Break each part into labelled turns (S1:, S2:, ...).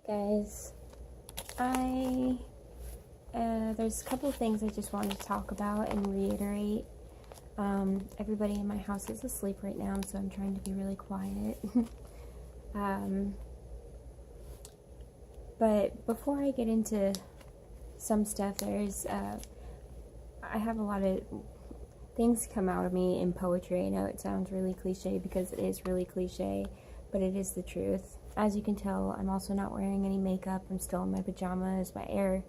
S1: Guys, I there's a couple of things I just wanted to talk about and reiterate. Everybody in my house is asleep right now, so I'm trying to be really quiet. But before I get into some stuff, I have a lot of things come out of me in poetry. I know it sounds really cliche because it is really cliche, but it is the truth. As you can tell, I'm also not wearing any makeup. I'm still in my pajamas. My hair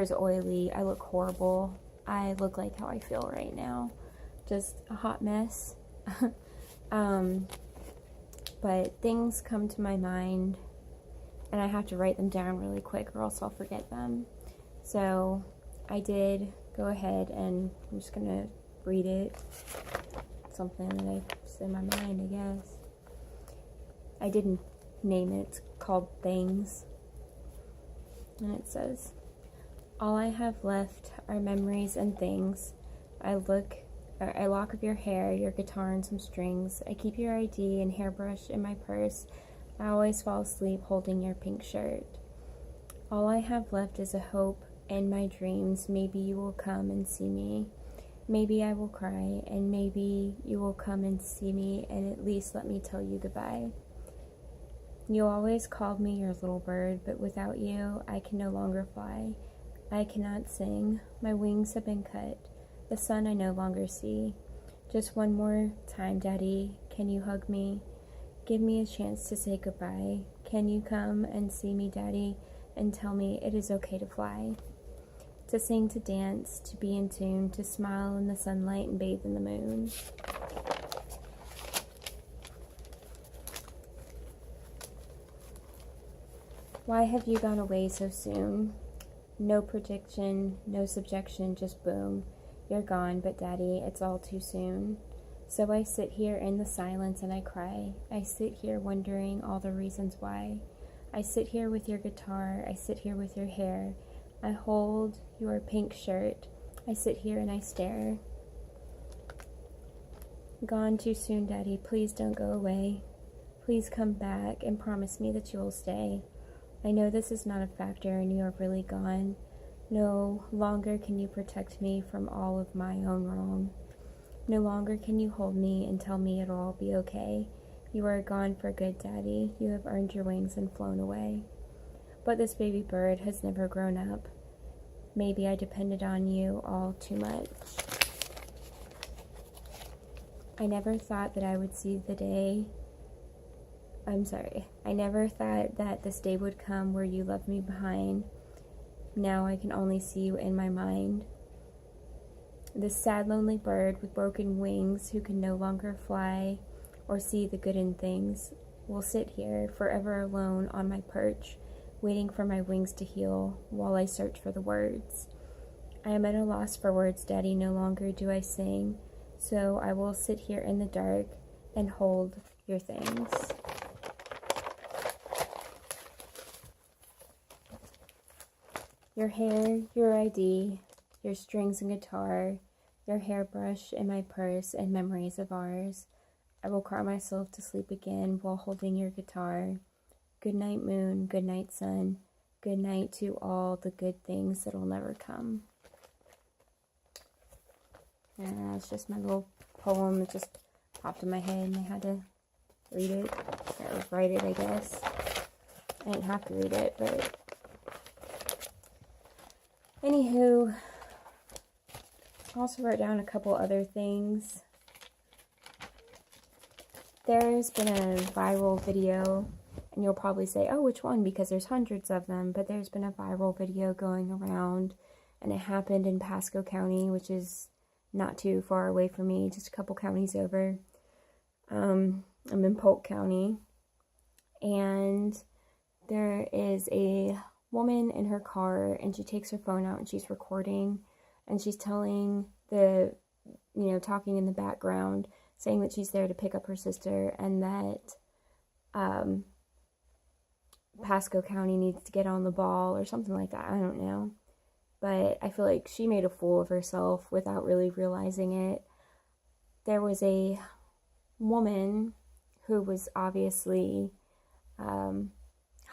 S1: is oily. I look horrible. I look like how I feel right now. Just a hot mess. But things come to my mind, and I have to write them down really quick or else I'll forget them. So I did go ahead and I'm just going to read it. Something that I in my mind, I guess. I didn't name it. It's called Things. And it says, all I have left are memories and things. I lock of your hair, your guitar and some strings. I keep your ID and hairbrush in my purse. I always fall asleep holding your pink shirt. All I have left is a hope and my dreams. Maybe you will come and see me. Maybe I will cry, and maybe you will come and see me and at least let me tell you goodbye. You always called me your little bird, but without you, I can no longer fly. I cannot sing. My wings have been cut. The sun I no longer see. Just one more time, Daddy, can you hug me? Give me a chance to say goodbye. Can you come and see me, Daddy, and tell me it is okay to fly? To sing, to dance, to be in tune, to smile in the sunlight and bathe in the moon. Why have you gone away so soon? No prediction, no subjection, just boom. You're gone, but Daddy, it's all too soon. So I sit here in the silence and I cry. I sit here wondering all the reasons why. I sit here with your guitar, I sit here with your hair. I hold your pink shirt. I sit here and I stare. Gone too soon, Daddy. Please don't go away. Please come back and promise me that you will stay. I know this is not a factor and you are really gone. No longer can you protect me from all of my own wrong. No longer can you hold me and tell me it'll all be okay. You are gone for good, Daddy. You have earned your wings and flown away. But this baby bird has never grown up. Maybe I depended on you all too much. I never thought that I would see the day. I never thought that this day would come where you left me behind. Now I can only see you in my mind. This sad, lonely bird with broken wings who can no longer fly or see the good in things will sit here forever alone on my perch, waiting for my wings to heal while I search for the words. I am at a loss for words, Daddy. No longer do I sing, so I will sit here in the dark and hold your things. Your hair, your ID, your strings and guitar, your hairbrush in my purse and memories of ours. I will cry myself to sleep again while holding your guitar. Good night, moon. Good night, sun. Good night to all the good things that'll never come. And that's just my little poem. It just popped in my head and I had to read it. Or write it, I guess. I didn't have to read it, but anywho, I also wrote down a couple other things. There's been a viral video, and you'll probably say, oh, which one? Because there's hundreds of them, but there's been a viral video going around, and it happened in Pasco County, which is not too far away from me, just a couple counties over. I'm in Polk County, and there is a woman in her car, and she takes her phone out and she's recording, and she's telling talking in the background, saying that she's there to pick up her sister and that Pasco County needs to get on the ball or something like that. I don't know, but I feel like she made a fool of herself without really realizing it. There was a woman who was obviously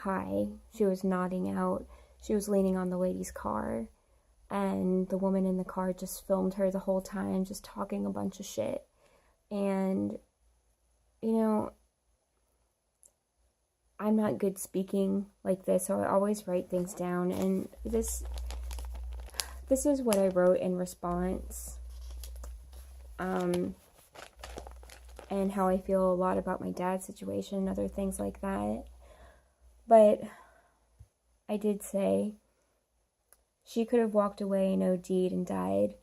S1: hi. She was nodding out. She was leaning on the lady's car. And the woman in the car just filmed her the whole time, just talking a bunch of shit. And, you know, I'm not good speaking like this, so I always write things down. And this is what I wrote in response. And how I feel a lot about my dad's situation and other things like that. But I did say she could have walked away and OD'd and died.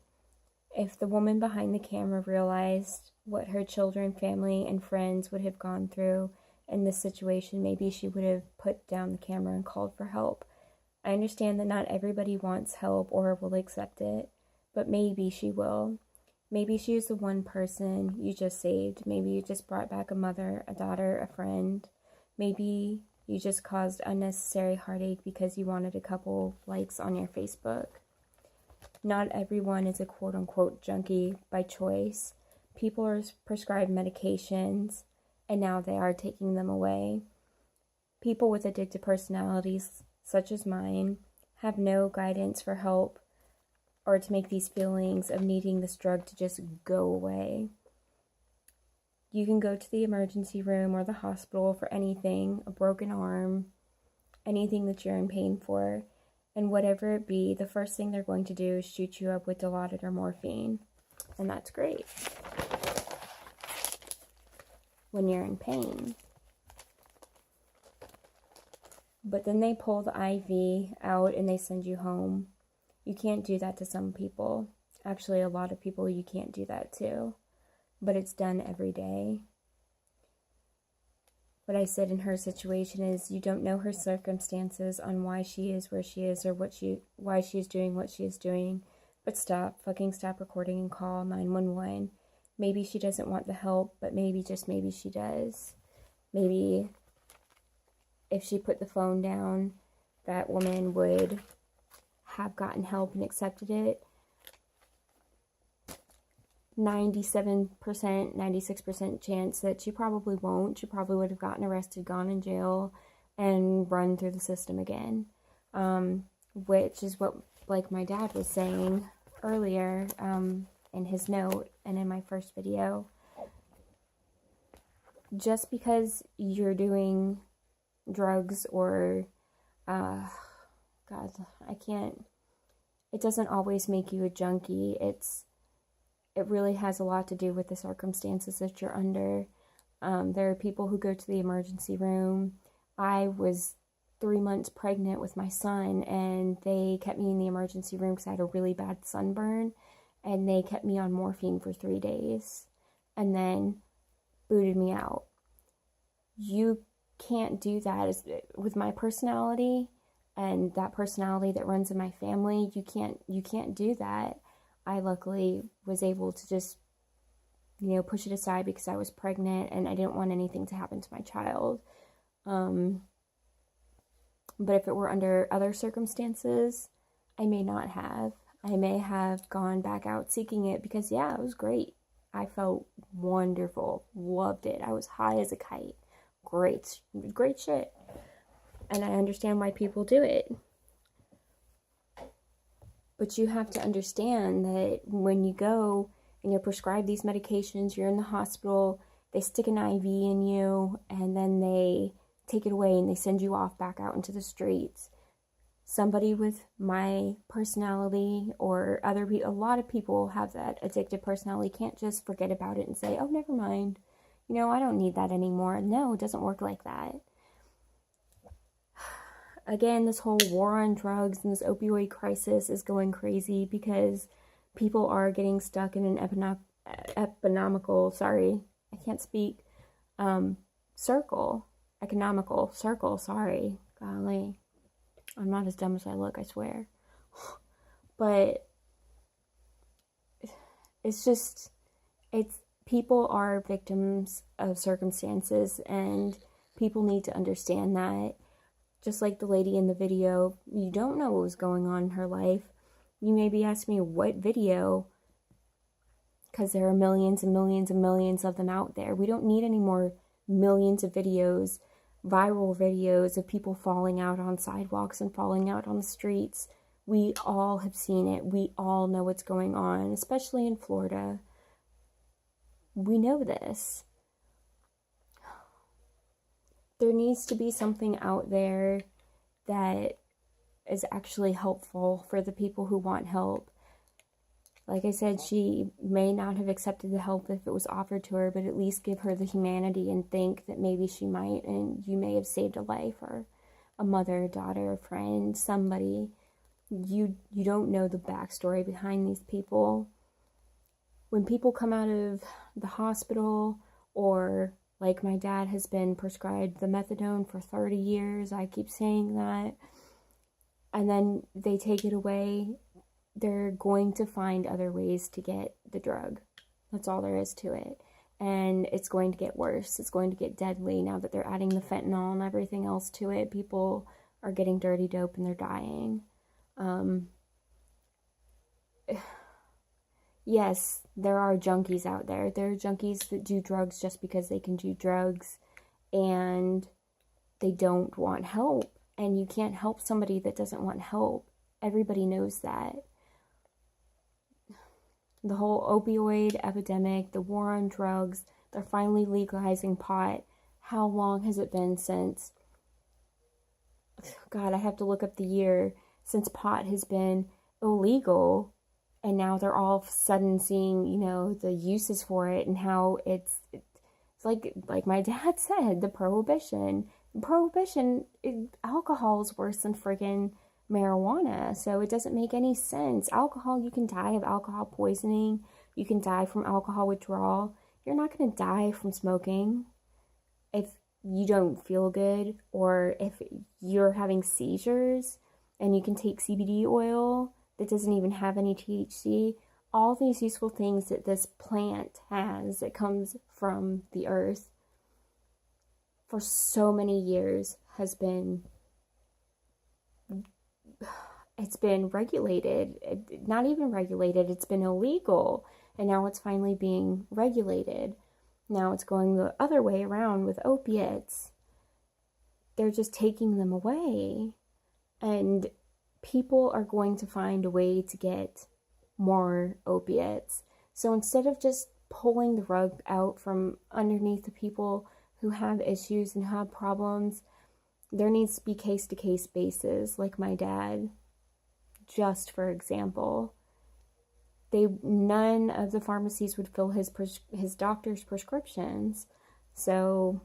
S1: If the woman behind the camera realized what her children, family, and friends would have gone through in this situation, maybe she would have put down the camera and called for help. I understand that not everybody wants help or will accept it, but maybe she will. Maybe she is the one person you just saved. Maybe you just brought back a mother, a daughter, a friend. Maybe you just caused unnecessary heartache because you wanted a couple likes on your Facebook. Not everyone is a quote-unquote junkie by choice. People are prescribed medications, and now they are taking them away. People with addictive personalities, such as mine, have no guidance for help or to make these feelings of needing this drug to just go away. You can go to the emergency room or the hospital for anything, a broken arm, anything that you're in pain for, and whatever it be, the first thing they're going to do is shoot you up with Dilaudid or morphine, and that's great when you're in pain. But then they pull the IV out and they send you home. You can't do that to some people. Actually, a lot of people you can't do that to. But it's done every day. What I said in her situation is you don't know her circumstances on why she is where she is or why she is doing what she is doing. But stop recording and call 911. Maybe she doesn't want the help, but maybe, just maybe she does. Maybe if she put the phone down, that woman would have gotten help and accepted it. 97%, 96% chance that she probably won't. She probably would have gotten arrested, gone in jail, and run through the system again. Which is what, like my dad was saying earlier in his note and in my first video. Just because you're doing drugs or it doesn't always make you a junkie. It really has a lot to do with the circumstances that you're under. There are people who go to the emergency room. I was 3 months pregnant with my son, and they kept me in the emergency room because I had a really bad sunburn, and they kept me on morphine for 3 days, and then booted me out. You can't do that with my personality and that personality that runs in my family. You can't do that. I luckily was able to just, push it aside because I was pregnant and I didn't want anything to happen to my child. But if it were under other circumstances, I may not have. I may have gone back out seeking it because, yeah, it was great. I felt wonderful. Loved it. I was high as a kite. Great shit. And I understand why people do it. But you have to understand that when you go and you're prescribed these medications, you're in the hospital, they stick an IV in you, and then they take it away and they send you off back out into the streets. Somebody with my personality or other people, a lot of people have that addictive personality, can't just forget about it and say, oh, never mind. I don't need that anymore. No, it doesn't work like that. Again, this whole war on drugs and this opioid crisis is going crazy because people are getting stuck in an economical circle, sorry. Golly. I'm not as dumb as I look, I swear. But people are victims of circumstances, and people need to understand that. Just like the lady in the video, you don't know what was going on in her life. You may be asking me what video, because there are millions and millions and millions of them out there. We don't need any more millions of videos viral videos of people falling out on sidewalks and falling out on the streets. We all have seen it. We all know what's going on, especially in Florida. We know this. There needs to be something out there that is actually helpful for the people who want help. Like I said, she may not have accepted the help if it was offered to her, but at least give her the humanity and think that maybe she might, and you may have saved a life, or a mother, a daughter, a friend, somebody. You don't know the backstory behind these people. When people come out of the hospital, or like my dad has been prescribed the methadone for 30 years, I keep saying that, and then they take it away, they're going to find other ways to get the drug. That's all there is to it. And it's going to get worse. It's going to get deadly now that they're adding the fentanyl and everything else to it. People are getting dirty dope and they're dying. Yes, there are junkies out there. There are junkies that do drugs just because they can do drugs and they don't want help. And you can't help somebody that doesn't want help. Everybody knows that. The whole opioid epidemic, the war on drugs, they're finally legalizing pot. How long has it been since, God, I have to look up the year, since pot has been illegal, and now they're all of a sudden seeing, you know, the uses for it and how it's like my dad said, the prohibition, alcohol is worse than friggin' marijuana, so it doesn't make any sense. Alcohol, you can die of alcohol poisoning, you can die from alcohol withdrawal. You're not going to die from smoking if you don't feel good, or if you're having seizures, and you can take CBD oil that doesn't even have any THC. All these useful things that this plant has that comes from the earth for so many years has been, it's been regulated, not even regulated, it's been illegal, and now it's finally being regulated. Now it's going the other way around with opiates. They're just taking them away, and people are going to find a way to get more opiates. So instead of just pulling the rug out from underneath the people who have issues and have problems, there needs to be case-to-case basis, like my dad. Just for example, none of the pharmacies would fill his doctor's prescriptions, so,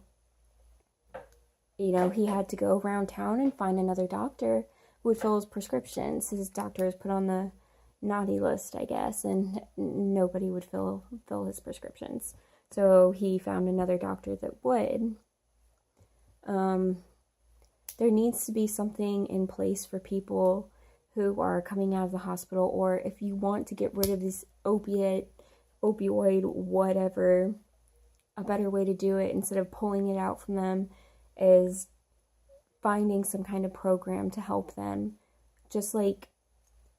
S1: you know, he had to go around town and find another doctor who would fill his prescriptions. His doctor is put on the naughty list, I guess, and nobody would fill his prescriptions. So he found another doctor that would. There needs to be something in place for people who are coming out of the hospital, or if you want to get rid of this opioid, whatever, a better way to do it instead of pulling it out from them is finding some kind of program to help them. Just like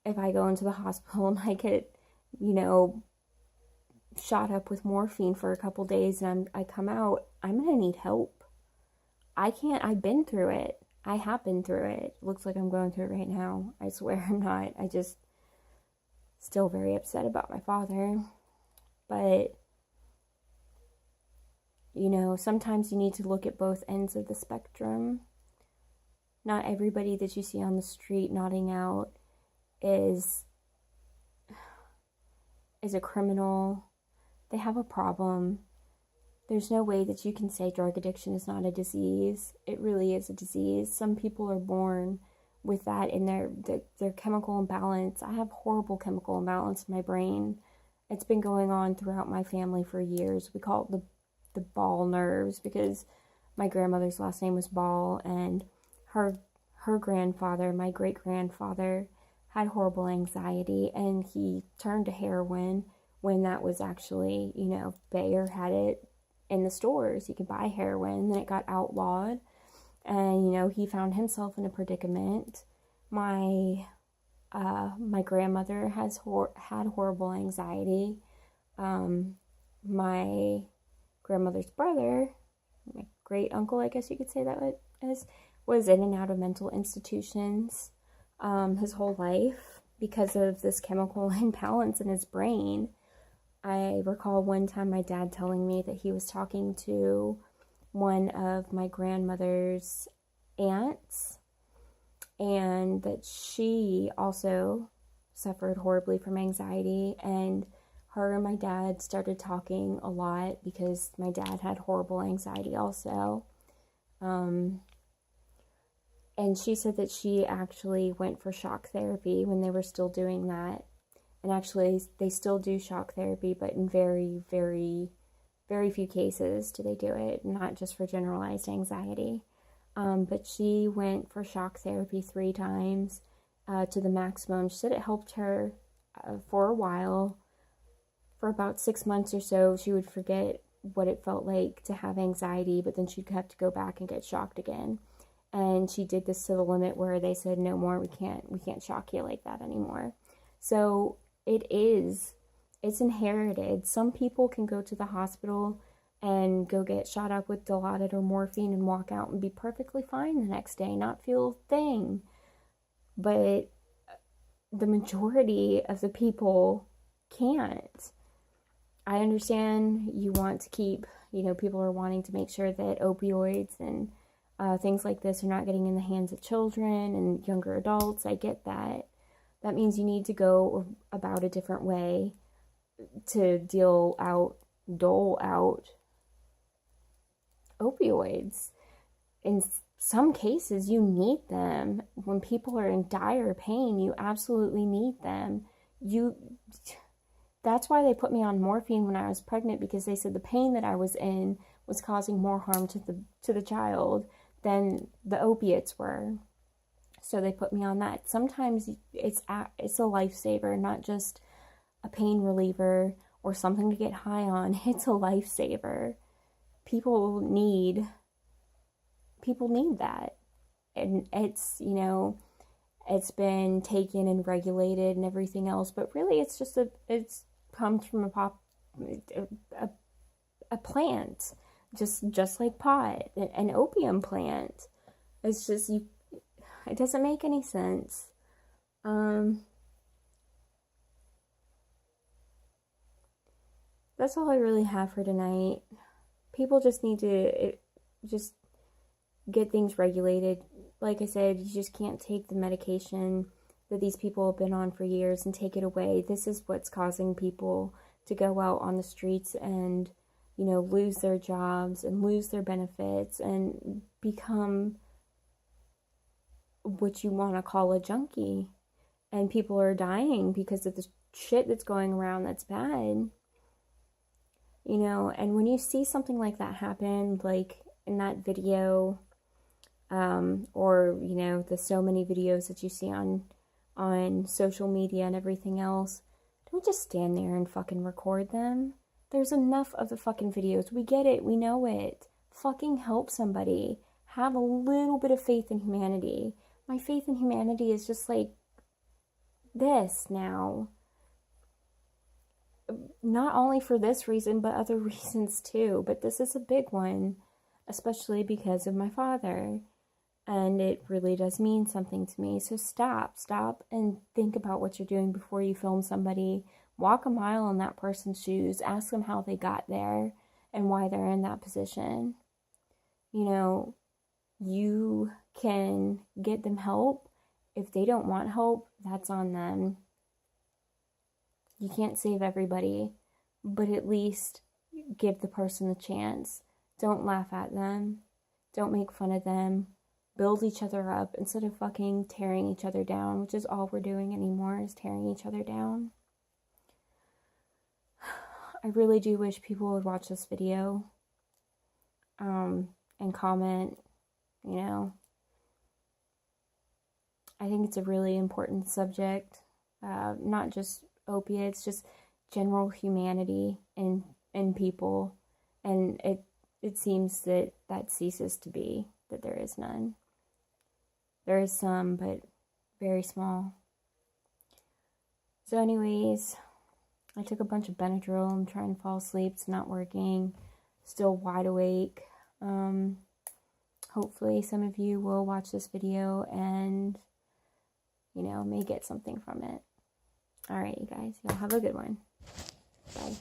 S1: if I go into the hospital and I get, you know, shot up with morphine for a couple days and I come out, I'm gonna need help. I've been through it. I have been through it. Looks like I'm going through it right now. I swear I'm not. I just still very upset about my father. But, you know, sometimes you need to look at both ends of the spectrum. Not everybody that you see on the street nodding out is a criminal. They have a problem. There's no way that you can say drug addiction is not a disease. It really is a disease. Some people are born with that in their chemical imbalance. I have horrible chemical imbalance in my brain. It's been going on throughout my family for years. We call it the Ball nerves, because my grandmother's last name was Ball, and her grandfather, my great-grandfather, had horrible anxiety, and he turned to heroin when that was actually, you know, Bayer had it in the stores. You could buy heroin, and then it got outlawed, and, you know, he found himself in a predicament. My grandmother had horrible anxiety. My grandmother's brother my great uncle, I guess you could say that was in and out of mental institutions his whole life because of this chemical imbalance in his brain. I recall one time my dad telling me that he was talking to one of my grandmother's aunts, and that she also suffered horribly from anxiety, and her and my dad started talking a lot because my dad had horrible anxiety also. And she said that she actually went for shock therapy when they were still doing that. And actually, they still do shock therapy, but in very, very, very few cases do they do it, not just for generalized anxiety. But she went for shock therapy 3 times to the maximum. She said it helped her for a while. For about 6 months or so, she would forget what it felt like to have anxiety, but then she'd have to go back and get shocked again. And she did this to the limit where they said, no more, we can't shock you like that anymore. So it's inherited. Some people can go to the hospital and go get shot up with Dilaudid or morphine and walk out and be perfectly fine the next day, not feel a thing. But the majority of the people can't. I understand you want to keep, people are wanting to make sure that opioids and things like this are not getting in the hands of children and younger adults. I get that. That means you need to go about a different way to dole out opioids. In some cases, you need them. When people are in dire pain, you absolutely need them. That's why they put me on morphine when I was pregnant, because they said the pain that I was in was causing more harm to the child than the opiates were. So they put me on that. Sometimes it's a lifesaver, not just a pain reliever or something to get high on. It's a lifesaver. People need that. And it's, it's been taken and regulated and everything else, but really it's comes from a plant, just like pot, an opium plant. It's just, it doesn't make any sense. That's all I really have for tonight. People just need to just get things regulated. Like I said, you just can't take the medication that these people have been on for years and take it away. This is what's causing people to go out on the streets and, lose their jobs and lose their benefits and become what you want to call a junkie. And people are dying because of the shit that's going around that's bad. And when you see something like that happen, like in that video, or, the so many videos that you see on social media and everything else, don't just stand there and fucking record them. There's enough of the fucking videos. We get it. We know it. Fucking help somebody. Have a little bit of faith in humanity. My faith in humanity is just like this now. Not only for this reason, but other reasons too. But this is a big one, especially because of my father. And it really does mean something to me. So stop and think about what you're doing before you film somebody. Walk a mile in that person's shoes. Ask them how they got there and why they're in that position. You can get them help. If they don't want help, that's on them. You can't save everybody, but at least give the person a chance. Don't laugh at them. Don't make fun of them. Build each other up instead of fucking tearing each other down, which is all we're doing anymore, is tearing each other down. I really do wish people would watch this video and comment. I think it's a really important subject, not just opiates, just general humanity in people, and it seems that ceases to be, that there is none. There is some, but very small. So anyways, I took a bunch of Benadryl. I'm trying to fall asleep. It's not working. Still wide awake. Hopefully some of you will watch this video and, you know, may get something from it. All right, you guys, y'all have a good one. Bye.